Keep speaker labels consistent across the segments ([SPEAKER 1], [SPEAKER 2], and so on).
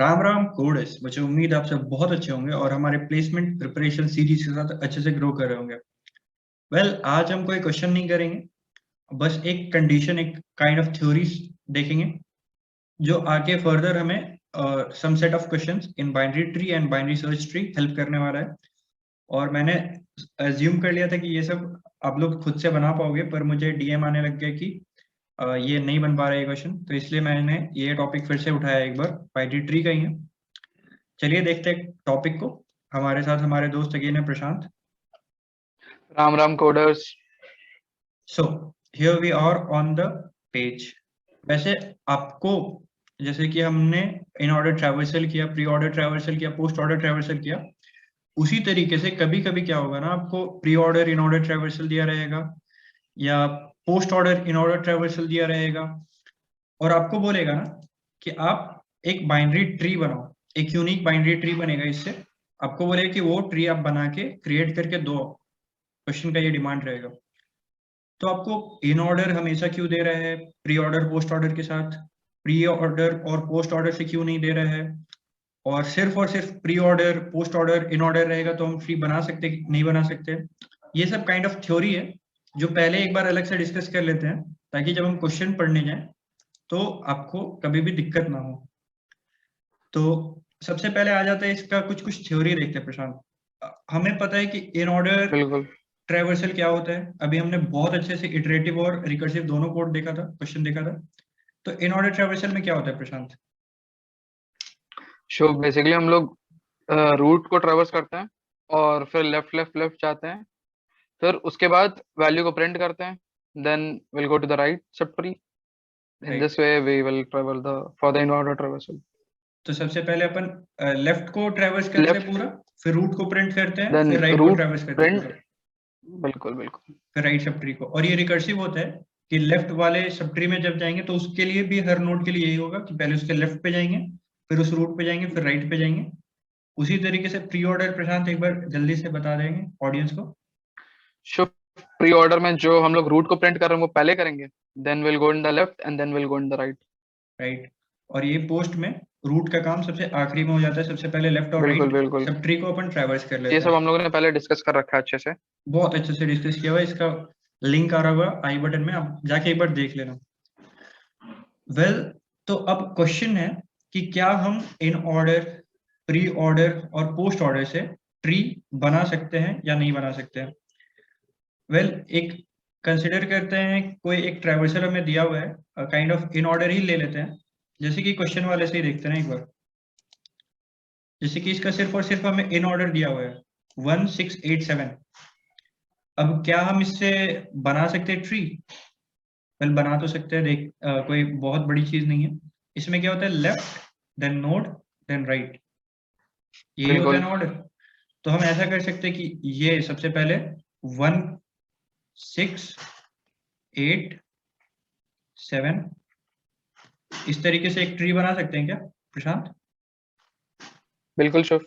[SPEAKER 1] राम राम कोडेस। मुझे उम्मीद है आप सब बहुत अच्छे होंगे और हमारे प्लेसमेंट प्रिपरेशन सीरीज के साथ अच्छे से ग्रो कर रहे होंगे। आज हम कोई क्वेश्चन नहीं करेंगे, बस एक कंडीशन, एक काइंड ऑफ थ्योरीज देखेंगे जो आगे फर्दर हमें some set of questions in binary tree and binary search tree help करने वाला है। और मैंने अज्यूम कर लिया था कि ये सब आप लोग खुद से बना पाओगे, पर मुझे डीएम आने लग गया कि ये नहीं बन पा रहा है क्वेश्चन, तो इसलिए मैंने ये टॉपिक फिर से उठाया एक बार। बाइनरी ट्री का ही है। चलिए देखते हैं टॉपिक को। हमारे साथ हमारे दोस्त अगेन है Prashant.
[SPEAKER 2] Ram Ram coders.
[SPEAKER 1] So here we are on the page. वैसे आपको, जैसे कि हमने इन ऑर्डर ट्रैवर्सल किया, प्री ऑर्डर ट्रैवर्सल किया, पोस्ट ऑर्डर ट्रैवर्सल किया, उसी तरीके से कभी कभी क्या होगा ना, आपको pre order in order traversal दिया रहेगा या post order in order traversal दिया रहेगा, और आपको बोलेगा ना कि आप एक बाइनरी ट्री बनाओ, एक यूनिक बाइनरी ट्री बनेगा इससे। आपको बोलेगा कि वो ट्री आप बना के क्रिएट करके दो। क्वेश्चन का ये डिमांड रहेगा। तो आपको इन ऑर्डर हमेशा क्यों दे रहा है प्री ऑर्डर पोस्ट ऑर्डर के साथ? प्री ऑर्डर और पोस्ट ऑर्डर से क्यों नहीं दे रहा है? और सिर्फ pre order post order in order रहेगा तो हम ट्री बना सकते नहीं बना सकते? ये सब काइंड ऑफ थ्योरी है जो पहले एक बार अलग से डिस्कस कर लेते हैं, ताकि जब हम क्वेश्चन पढ़ने जाएं तो आपको कभी भी दिक्कत ना हो। तो सबसे पहले आ जाता है इसका कुछ कुछ थ्योरी देखते हैं प्रशांत। हमें पता है कि इन ऑर्डर
[SPEAKER 2] बिल्कुल।
[SPEAKER 1] ट्रैवर्सल क्या होता है। अभी हमने बहुत अच्छे से इटरेटिव और रिकर्सिव दोनों कोड देखा था, क्वेश्चन देखा था। तो इन ऑर्डर ट्रैवर्सल में क्या होता है प्रशांत?
[SPEAKER 2] सो बेसिकली हम लोग रूट को ट्रेवर्स करते हैं और फिर लेफ्ट लेफ्ट लेफ्ट जाते हैं, फिर उसके बाद वैल्यू को प्रिंट करते हैं, then will go to the right sub tree. In
[SPEAKER 1] right.
[SPEAKER 2] This way we will travel the for the in order traversal.
[SPEAKER 1] तो सबसे पहले अपन लेफ्ट को ट्रैवर्स करते हैं
[SPEAKER 2] लेफ्ट,
[SPEAKER 1] पूरा, फिर रूट को प्रिंट करते हैं,
[SPEAKER 2] देन
[SPEAKER 1] फिर राइट को
[SPEAKER 2] रूट,
[SPEAKER 1] ट्रैवर्स करते हैं पूरा,
[SPEAKER 2] प्रिंट। बिल्कुल बिल्कुल।
[SPEAKER 1] फिर राइट सब ट्री को। और ये रिकर्सिव होता है कि लेफ्ट वाले सब ट्री में जब जाएंगे तो उसके लिए भी, हर नोड के लिए यही होगा कि पहले उसके लेफ्ट पे जाएंगे, फिर उस रूट पे जाएंगे, फिर राइट पे जाएंगे। उसी तरीके से प्री ऑर्डर प्रशांत एक बार जल्दी से बता देंगे ऑडियंस को।
[SPEAKER 2] सो प्री ऑर्डर में जो हम लोग रूट को प्रिंट कर रहे हैं वो पहले करेंगे, then will go in the left and then will go in the right.
[SPEAKER 1] Right. और ये पोस्ट में रूट का काम सबसे आखिरी में हो जाता है। सबसे पहले लेफ्ट और
[SPEAKER 2] बिल्कुल
[SPEAKER 1] राइट
[SPEAKER 2] बिल्कुल।
[SPEAKER 1] सब ट्री को अपन ट्रैवर्स कर
[SPEAKER 2] ये
[SPEAKER 1] लेते
[SPEAKER 2] सब
[SPEAKER 1] हैं।
[SPEAKER 2] हम लोगों ने पहले डिस्कस कर रखा है अच्छे से।
[SPEAKER 1] बहुत अच्छे से डिस्कस किया हुआ है। इसका लिंक आ रहा होगा आई बटन में, आप जाके एक बार देख लेना। तो अब क्वेश्चन है कि क्या हम इन ऑर्डर, प्री ऑर्डर और पोस्ट ऑर्डर से ट्री बना सकते हैं या नहीं बना सकते हैं? एक कंसिडर करते हैं, कोई एक ट्रैवर्सल हमें दिया हुआ है, काइंड ऑफ इन ऑर्डर ही ले लेते हैं, जैसे कि क्वेश्चन वाले से ही देखते हैं एक बार। जैसे कि इसका सिर्फ और सिर्फ हमें इन ऑर्डर दिया हुआ है 1687। अब क्या हम इससे बना सकते हैं ट्री? बना तो सकते हैं। देख कोई बहुत बड़ी चीज नहीं है। इसमें क्या होता है, left then node then right, यही होता है
[SPEAKER 2] बिल्कुल
[SPEAKER 1] ना ऑर्डर। तो हम ऐसा कर सकते हैं कि ये सबसे पहले 1687 इस तरीके से एक ट्री बना सकते हैं क्या प्रशांत?
[SPEAKER 2] बिल्कुल श्योर।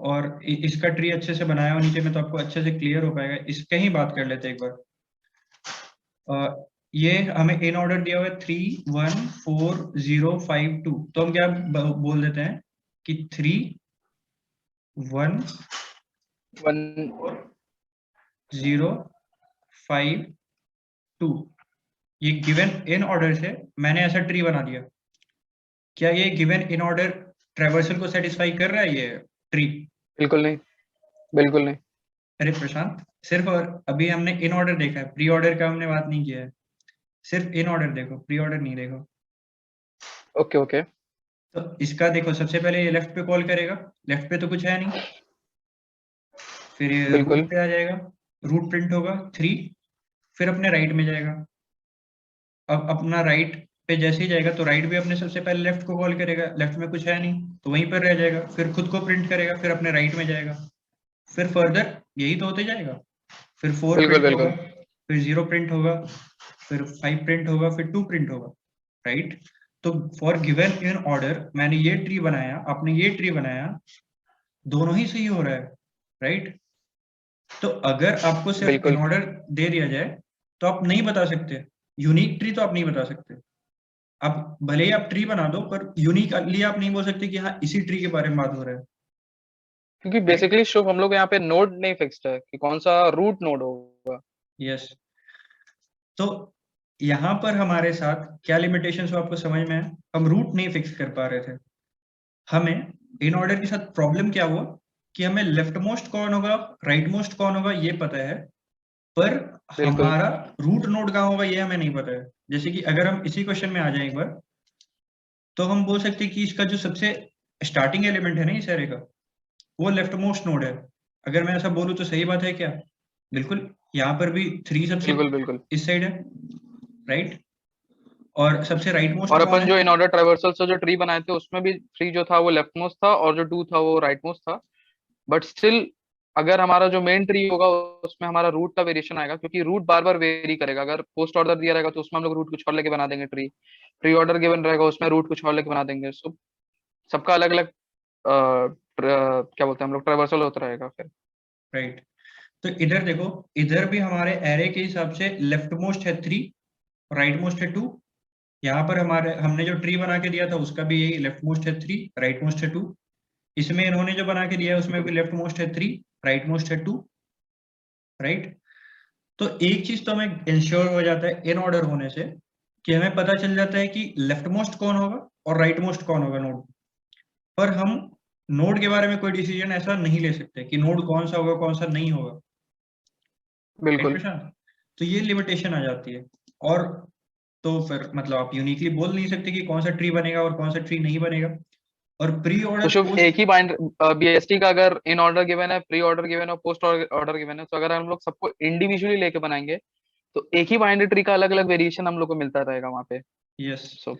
[SPEAKER 1] और इसका ट्री अच्छे से बनाया हो नीचे में तो आपको अच्छे से क्लियर हो पाएगा। इसका ही बात कर लेते हैं एक बार। ये हमें इन ऑर्डर दिया हुआ है 314052। तो हम क्या बोल देते हैं कि 314052 ये गिवन इन ऑर्डर से मैंने ऐसा ट्री बना दिया। क्या ये गिवन इन ऑर्डर ट्रेवर्सल को सेटिस्फाई कर रहा है ये ट्री?
[SPEAKER 2] बिल्कुल नहीं, बिल्कुल नहीं।
[SPEAKER 1] अरे प्रशांत, सिर्फ और अभी हमने इन ऑर्डर देखा है, प्री ऑर्डर का हमने बात नहीं किया है। सिर्फ इन ऑर्डर देखो, प्री ऑर्डर नहीं देखो।
[SPEAKER 2] Okay okay.
[SPEAKER 1] तो इसका देखो, सबसे पहले ये लेफ्ट पे कॉल करेगा, लेफ्ट पे तो कुछ है नहीं। फिर ये रूट
[SPEAKER 2] बिल्कुल
[SPEAKER 1] पे आ जाएगा, रूट प्रिंट होगा 3। फिर अपने राइट में जाएगा। अब अपना राइट पे जैसे ही जाएगा तो राइट भी अपने सबसे पहले लेफ्ट को कॉल करेगा, लेफ्ट में कुछ है नहीं तो वहीं पर रह जाएगा। फिर खुद को प्रिंट करेगा, फिर अपने राइट में जाएगा। फिर फर्दर यही तो होते जाएगा। फिर 4
[SPEAKER 2] बिल्कुल
[SPEAKER 1] प्रिंट होगा,
[SPEAKER 2] बिल्कुल।
[SPEAKER 1] फिर 0 प्रिंट होगा, फिर 5 प्रिंट होगा, फिर 2 प्रिंट होगा। राइट। तो फॉर गिवन इन ऑर्डर मैंने ये ट्री बनाया, आपने ये ट्री बनाया, दोनों ही सही हो रहा है। राइट। तो अगर आपको सिर्फ इन
[SPEAKER 2] बिल्कुल
[SPEAKER 1] ऑर्डर दे दिया जाए तो आप नहीं बता सकते, यूनिक ट्री तो आप नहीं बता सकते। आप भले ही आप ट्री बना दो, पर यूनिकली आप नहीं बोल सकते कि हाँ इसी ट्री के बारे में बात हो रहा है।
[SPEAKER 2] क्योंकि बेसिकली शुभ हम लोग यहाँ पे नोड नहीं फिक्स्ड है कि कौन सा रूट नोड होगा।
[SPEAKER 1] यस, तो यहाँ पर हमारे साथ क्या लिमिटेशंस हो आपको समझ में है? हम रूट नहीं फिक्स कर पा रहे थे। हमें इन ऑर्डर के साथ प्रॉब्लम क्या हुआ कि हमें लेफ्ट मोस्ट कौन होगा, राइट मोस्ट कौन होगा ये पता है, पर
[SPEAKER 2] बिल्कुल
[SPEAKER 1] हमारा रूट नोड कहाँ होगा ये हमें नहीं पता है। जैसे कि अगर हम इसी क्वेश्चन में आ जाए एक बार, तो हम बोल सकते हैं कि इसका जो सबसे स्टार्टिंग एलिमेंट है ना इस एरे का, वो लेफ्ट मोस्ट नोड है। अगर मैं ऐसा बोलूँ तो सही बात है क्या? बिल्कुल, यहाँ पर भी 3 सबसे
[SPEAKER 2] बिल्कुल बिल्कुल।
[SPEAKER 1] इस साइड है, राइट? और सबसे राइट मोस्ट
[SPEAKER 2] और
[SPEAKER 1] कौन
[SPEAKER 2] अपन
[SPEAKER 1] है?
[SPEAKER 2] जो इन ऑर्डर ट्रावर्सल से जो ट्री बनाए थे उसमें भी 3 जो था वो लेफ्ट मोस्ट था और जो 2 था वो राइट मोस्ट था। बट स्टिल अगर हमारा जो मेन ट्री होगा उसमें हमारा रूट का वेरिएशन आएगा, क्योंकि रूट बार बार वेरी करेगा। अगर पोस्ट ऑर्डर दिया रहेगा तो उसमें हम लोग रूट कुछ और लेके बना देंगे ट्री, प्री ऑर्डर गिवन रहेगा उसमें रूट कुछ और लेके बना देंगे। सो सबका अलग अलग क्या बोलते हैं हम लोग ट्रावर्सल होता रहेगा फिर।
[SPEAKER 1] राइट, तो इधर देखो, इधर भी हमारे एरे के हिसाब से लेफ्ट मोस्ट है 3, राइट मोस्ट है 2। यहाँ पर हमारे हमने जो ट्री बना के दिया था उसका भी यही लेफ्ट मोस्ट है 3, राइट मोस्ट है 2। इसमें इन्होंने जो बना के दिया है उसमें भी लेफ्ट मोस्ट है 3, राइट मोस्ट है 2, राइट। तो एक चीज तो हमें इंश्योर हो जाता है इन ऑर्डर होने से, कि हमें पता चल जाता है कि लेफ्ट मोस्ट कौन होगा और राइट मोस्ट कौन होगा नोड। पर हम नोड के बारे में कोई डिसीजन ऐसा नहीं ले सकते कि नोड कौन सा होगा कौन सा नहीं होगा, राइट
[SPEAKER 2] बिल्कुल।
[SPEAKER 1] प्रशांत? तो ये लिमिटेशन आ जाती है। और तो फिर मतलब आप यूनिकली बोल नहीं सकते कि कौन सा ट्री बनेगा और कौन सा ट्री नहीं बनेगा। और प्री
[SPEAKER 2] तो
[SPEAKER 1] ऑर्डर
[SPEAKER 2] शुभ
[SPEAKER 1] पोस्ट,
[SPEAKER 2] एक ही बाइंड बीएसटी का अगर इन ऑर्डर गिवन है, प्री ऑर्डर गिवन है और पोस्ट ऑर्डर गिवन है, तो अगर हम लोग सबको इंडिविजुअली लेके बनाएंगे तो एक ही बाइंड ट्री का अलग अलग वेरिएशन हम लोग को मिलता रहेगा वहां पे।
[SPEAKER 1] यस,
[SPEAKER 2] सो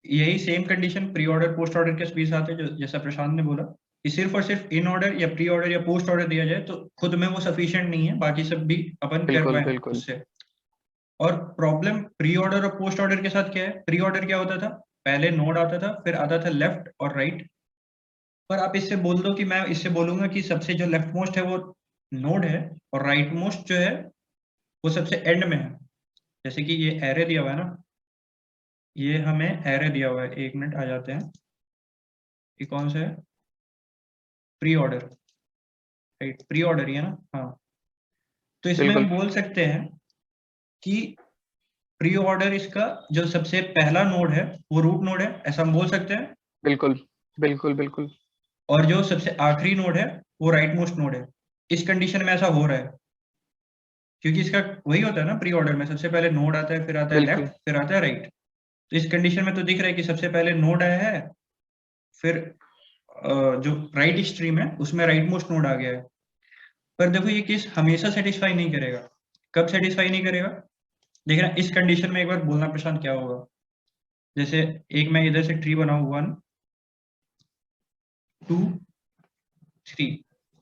[SPEAKER 1] यही same condition pre order post order के बीच आते हैं, जो जैसा प्रशांत ने बोला कि सिर्फ और सिर्फ इन ऑर्डर या प्री ऑर्डर या पोस्ट ऑर्डर दिया जाए तो खुद में वो सफिशिएंट नहीं है, बाकी सब भी अपन कर
[SPEAKER 2] बिल्कुल
[SPEAKER 1] पाए
[SPEAKER 2] बिल्कुल
[SPEAKER 1] उससे। और प्रॉब्लम प्री ऑर्डर और पोस्ट ऑर्डर के साथ क्या है? प्री ऑर्डर क्या होता था? पहले नोड आता था, फिर आता था लेफ्ट और राइट। पर आप इससे बोल दो कि मैं इससे बोलूंगा कि सबसे जो लेफ्ट मोस्ट है वो नोड है, और राइट मोस्ट जो है वो सबसे एंड में है। जैसे कि ये एरे दिया हुआ है ना, ये हमें एरे दिया हुआ है, 1 मिनट आ जाते हैं। ये कौन सा है? Pre order, right? Pre order ही है ना? हाँ। तो इसमें
[SPEAKER 2] बिल्कुल
[SPEAKER 1] हम बोल सकते हैं कि प्री ऑर्डर इसका जो सबसे पहला नोड है वो रूट नोड है, ऐसा हम बोल सकते हैं।
[SPEAKER 2] बिल्कुल बिल्कुल बिल्कुल
[SPEAKER 1] और जो सबसे आखिरी नोड है वो राइट मोस्ट नोड है। इस कंडीशन में ऐसा हो रहा है क्योंकि इसका वही होता है ना, प्री ऑर्डर में सबसे पहले नोड आता है, फिर आता है
[SPEAKER 2] बिल्कुल
[SPEAKER 1] लेफ्ट, फिर आता है राइट। तो इस कंडीशन में तो दिख रहा है कि सबसे पहले नोड आया है, फिर जो राइट स्ट्रीम है उसमें राइट मोस्ट नोड आ गया है। पर देखो ये केस हमेशा सेटिस्फाई नहीं करेगा। कब सेटिस्फाई नहीं करेगा? देखना इस कंडीशन में एक बार बोलना प्रशांत क्या होगा। जैसे एक मैं इधर से ट्री बनाऊ, 1 2 3,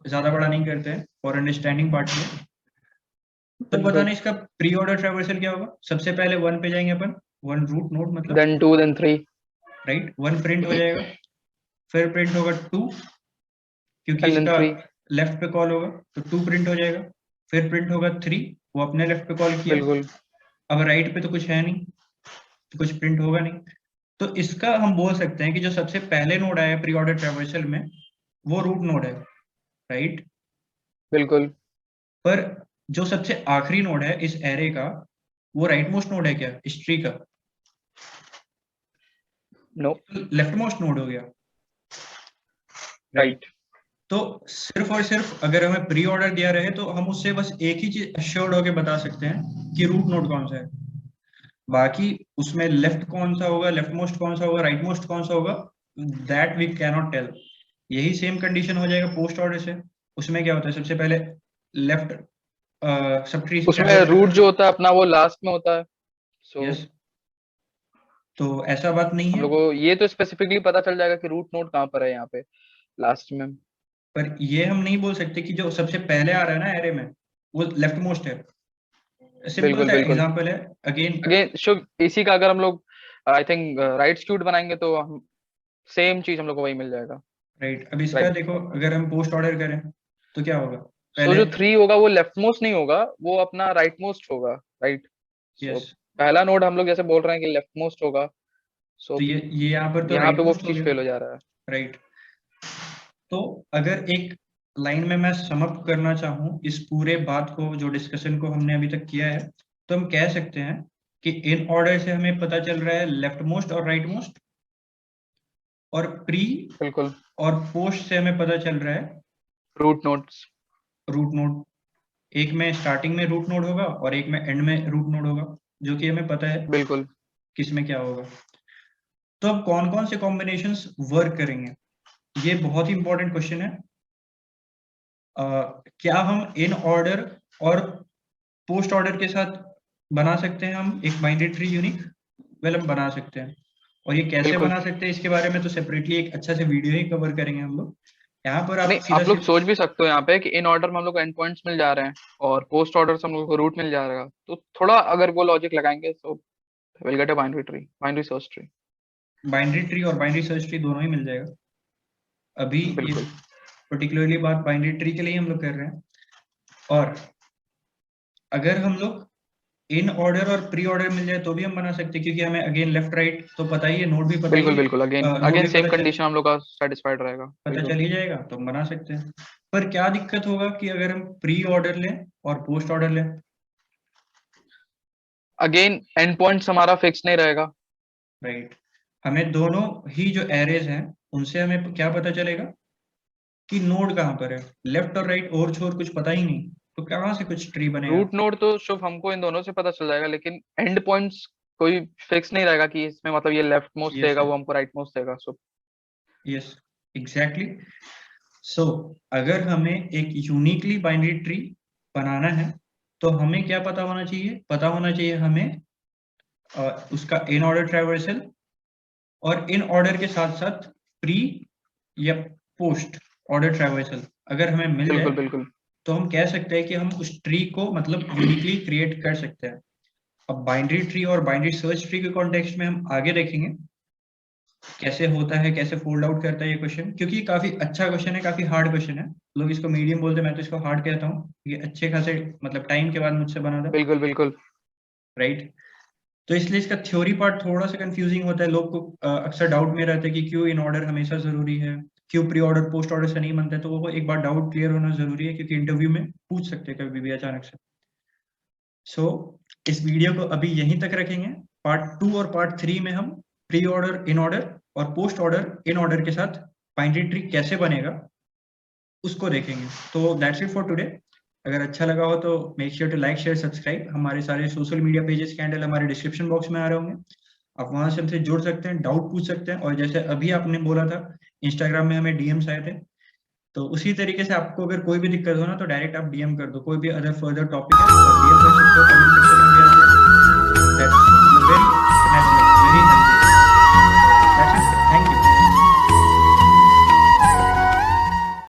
[SPEAKER 1] ज्यादा बड़ा नहीं करते हैं फॉर अंडरस्टैंडिंग पार्ट में। तो
[SPEAKER 2] बिल्कुल।
[SPEAKER 1] बताना इसका प्री ऑर्डर ट्रैवर्सल क्या होगा? सबसे पहले 1 पे जाएंगे अपन, 1 रूट नोड मतलब,
[SPEAKER 2] देन 2 देन 3।
[SPEAKER 1] राइट? 1 प्रिंट हो जाएगा, फिर प्रिंट होगा 2, क्योंकि
[SPEAKER 2] एंड देन
[SPEAKER 1] इसका
[SPEAKER 2] 3।
[SPEAKER 1] लेफ्ट पे कॉल होगा तो 2 प्रिंट हो जाएगा। फिर प्रिंट होगा 3, वो अपने लेफ्ट पे कॉल किया।
[SPEAKER 2] बिल्कुल
[SPEAKER 1] अब राइट पे तो कुछ है नहीं, तो कुछ प्रिंट होगा नहीं। तो इसका हम बोल सकते हैं कि जो सबसे पहले नोड आया प्री ऑर्डर ट्रैवर्सल में वो रूट नोड है, राइट?
[SPEAKER 2] बिल्कुल।
[SPEAKER 1] पर जो सबसे आखिरी नोड है इस एरे का वो राइट मोस्ट नोड है क्या इस ट्री का?
[SPEAKER 2] नो।
[SPEAKER 1] लेफ्ट मोस्ट नोड हो गया, राइट?
[SPEAKER 2] राइट।
[SPEAKER 1] तो सिर्फ और सिर्फ अगर हमें प्री ऑर्डर दिया रहे तो हम उससे बस एक ही चीज अश्योर्ड होके बता सकते हैं कि रूट नोड कौन सा है। बाकी उसमें लेफ्ट कौन सा होगा, लेफ्ट मोस्ट कौन सा होगा, राइट मोस्ट कौन सा होगा, दैट वी कैनॉट टेल। यही सेम कंडीशन हो जाएगा पोस्ट ऑर्डर से। उसमें क्या होता है? सबसे पहले लेफ्ट सब ट्री
[SPEAKER 2] उसमें
[SPEAKER 1] एबॉर्ट
[SPEAKER 2] रूट
[SPEAKER 1] करता
[SPEAKER 2] जो
[SPEAKER 1] है।
[SPEAKER 2] होता है अपना वो लास्ट में होता है। सो
[SPEAKER 1] यस, तो ऐसा बात नहीं
[SPEAKER 2] हम
[SPEAKER 1] है।
[SPEAKER 2] लोग को ये तो स्पेसिफिकली पता चल जाएगा कि रूट नोड कहाँ पर है यहाँ पे लास्ट में।
[SPEAKER 1] पर ये हम नहीं बोल सकते कि जो सबसे पहले आ रहा है ना एरे में वो लेफ्ट मोस्ट है। सिंपल
[SPEAKER 2] बिल्कुल
[SPEAKER 1] सा
[SPEAKER 2] बिल्कुल।
[SPEAKER 1] एग्जांपल है अगेन।
[SPEAKER 2] अगेन शुभ इसी का अगर हम लोग आई थिंक राइट स्क्यूड बनाएंगे तो हम सेम चीज हम लोग को वही मिल जाएगा।
[SPEAKER 1] राइट, अब इसका
[SPEAKER 2] राइट।
[SPEAKER 1] देखो अगर हम पोस्ट ऑर्डर करें तो क्या होगा?
[SPEAKER 2] सो
[SPEAKER 1] पहले,
[SPEAKER 2] जो 3 होगा वो लेफ्ट मोस्ट नहीं होगा, वो अपना राइट मोस्ट होगा। राइट।
[SPEAKER 1] यस,
[SPEAKER 2] सो पहला नोड हम लोग जैसे बोल रहे हैं कि लेफ्ट मोस्ट होगा, सो
[SPEAKER 1] तो ये यहाँ पर तो
[SPEAKER 2] यहाँ पे
[SPEAKER 1] राइट
[SPEAKER 2] वो
[SPEAKER 1] मोस्ट हो
[SPEAKER 2] चीज
[SPEAKER 1] गया,
[SPEAKER 2] फेल हो जा रहा है।
[SPEAKER 1] राइट। तो अगर एक लाइन में मैं समअप करना चाहूँ इस पूरे बात को, जो डिस्कशन को हमने अभी तक किया है, तो हम कह सकते हैं कि इन ऑर्डर से हमें पता चल रहा है लेफ्ट मोस्ट और राइट मोस्ट, और प्री
[SPEAKER 2] बिल्कुल,
[SPEAKER 1] और पोस्ट से हमें पता चल रहा है
[SPEAKER 2] रूट नोड्स।
[SPEAKER 1] Root node. एक में स्टार्टिंग में रूट नोड होगा और एक में एंड में रूट नोड होगा, जो कि हमें पता है
[SPEAKER 2] बिल्कुल,
[SPEAKER 1] किसमें क्या होगा। तो अब कौन कौन से कॉम्बिनेशंस वर्क करेंगे, ये बहुत ही इंपॉर्टेंट क्वेश्चन है। क्या हम इन ऑर्डर और पोस्ट ऑर्डर के साथ बना सकते हैं हम एक बाइनरी ट्री यूनिक? वेल, हम बना सकते हैं। और ये कैसे
[SPEAKER 2] बिल्कुल।
[SPEAKER 1] बना सकते हैं इसके बारे में तो सेपरेटली एक अच्छा से वीडियो ही कवर करेंगे हम लोग। यहाँ पर
[SPEAKER 2] नहीं,
[SPEAKER 1] आप सीधा
[SPEAKER 2] आप लोग
[SPEAKER 1] सीधा
[SPEAKER 2] सोच भी सकते हो यहाँ पे कि इन ऑर्डर में हम लोग को एंड पॉइंट्स मिल जा रहे हैं और पोस्ट ऑर्डर से हम लोग को रूट मिल जा रहा है, तो थोड़ा अगर वो लॉजिक लगाएंगे तो will get a binary tree, binary search tree.
[SPEAKER 1] Binary tree और बाइनरी सर्च ट्री दोनों ही मिल जाएगा। अभी ये
[SPEAKER 2] बिल्कुल,
[SPEAKER 1] पर्टिकुलरली बात बाइनरी ट्री के लिए हम लोग कर रहे हैं। और अगर हम लोग इन ऑर्डर और प्री ऑर्डर मिल जाए तो भी हम बना सकते हैं, क्योंकि हमें अगेन लेफ्ट राइट तो पता ही है, नोड भी पता ही
[SPEAKER 2] बिल्कुल,
[SPEAKER 1] है,
[SPEAKER 2] बिल्कुल। अगेन
[SPEAKER 1] नोड
[SPEAKER 2] अगेन
[SPEAKER 1] भी
[SPEAKER 2] सेम कंडीशन हम लोग का सेटिस्फाइड रहेगा।
[SPEAKER 1] पता
[SPEAKER 2] बिल्कुल।
[SPEAKER 1] चल ही जाएगा, तो हम बना सकते हैं। पर क्या दिक्कत होगा कि अगर हम प्री ऑर्डर लें और पोस्ट ऑर्डर लें?
[SPEAKER 2] अगेन एंड पॉइंट्स हमारा फिक्स नहीं रहेगा।
[SPEAKER 1] राइट। हमें दोनों ही जो एरेज हैं उनसे हमें क्या पता चलेगा कि नोड कहाँ पर है? लेफ्ट और राइट और छोर कुछ पता ही नहीं, तो कहाँ से कुछ ट्री बनेगा?
[SPEAKER 2] रूट नोड तो शुभ हमको इन दोनों से पता चल जाएगा, लेकिन एंड पॉइंट्स कोई फिक्स नहीं रहेगा कि इसमें मतलब ये लेफ्ट मोस्ट
[SPEAKER 1] यस
[SPEAKER 2] देगा, वो हमको राइट मोस्ट देगा। So
[SPEAKER 1] yes, exactly. सो अगर हमें एक यूनिकली बाइनरी ट्री बनाना है तो हमें क्या पता होना चाहिए? पता होना चाहिए हमें उसका इन ऑर्डर ट्रैवर्सल, और इन ऑर्डर के साथ साथ प्री या पोस्ट ऑर्डर ट्रैवर्सल अगर हमें मिल
[SPEAKER 2] बिल्कुल,
[SPEAKER 1] जाए
[SPEAKER 2] बिल्कुल,
[SPEAKER 1] तो हम कह सकते हैं कि हम उस ट्री को मतलब यूनिकली क्रिएट कर सकते हैं। अब बाइनरी ट्री और बाइनरी सर्च ट्री के कॉन्टेक्स्ट में हम आगे देखेंगे कैसे होता है, कैसे फोल्ड आउट करता है ये क्वेश्चन, क्योंकि ये काफी अच्छा क्वेश्चन है, काफी हार्ड क्वेश्चन है। लोग इसको मीडियम बोलते हैं, मैं तो इसको हार्ड कहता हूँ। ये अच्छे खासे मतलब टाइम के बाद मुझसे बना था,
[SPEAKER 2] बिल्कुल, बिल्कुल,
[SPEAKER 1] राइट। तो इसलिए इसका थ्योरी पार्ट थोड़ा सा कंफ्यूजिंग होता है, लोग को अक्सर डाउट में रहता है कि क्यों इन ऑर्डर हमेशा जरूरी है, क्यों प्री ऑर्डर पोस्ट ऑर्डर से नहीं बनता है। तो वो एक बार डाउट क्लियर होना जरूरी है, क्योंकि इंटरव्यू में पूछ सकते हैं कभी भी अचानक से। सो इस वीडियो को अभी यहीं तक रखेंगे। पार्ट 2 और पार्ट 3 में हम प्री ऑर्डर, इन ऑर्डर और पोस्ट ऑर्डर, इन ऑर्डर के साथ बाइनरी ट्री कैसे बनेगा उसको देखेंगे। तो दैट्स इट फॉर टुडे। अगर अच्छा लगा हो तो make sure to like, share, subscribe. हमारे सारे सोशल मीडिया पेजेस के हैंडल हमारे डिस्क्रिप्शन बॉक्स में आ रहे होंगे, आप वहां से हमसे जुड़ सकते हैं, डाउट पूछ सकते हैं। और जैसे अभी आपने बोला था इंस्टाग्राम में हमें डीएम्स आए थे, तो उसी तरीके से आपको अगर कोई भी दिक्कत हो ना तो डायरेक्ट आप डीएम कर दो, कोई भी अदर फर्दर टॉपिक है तो आप डीएम कर सकते हो कमेंट सेक्शन में।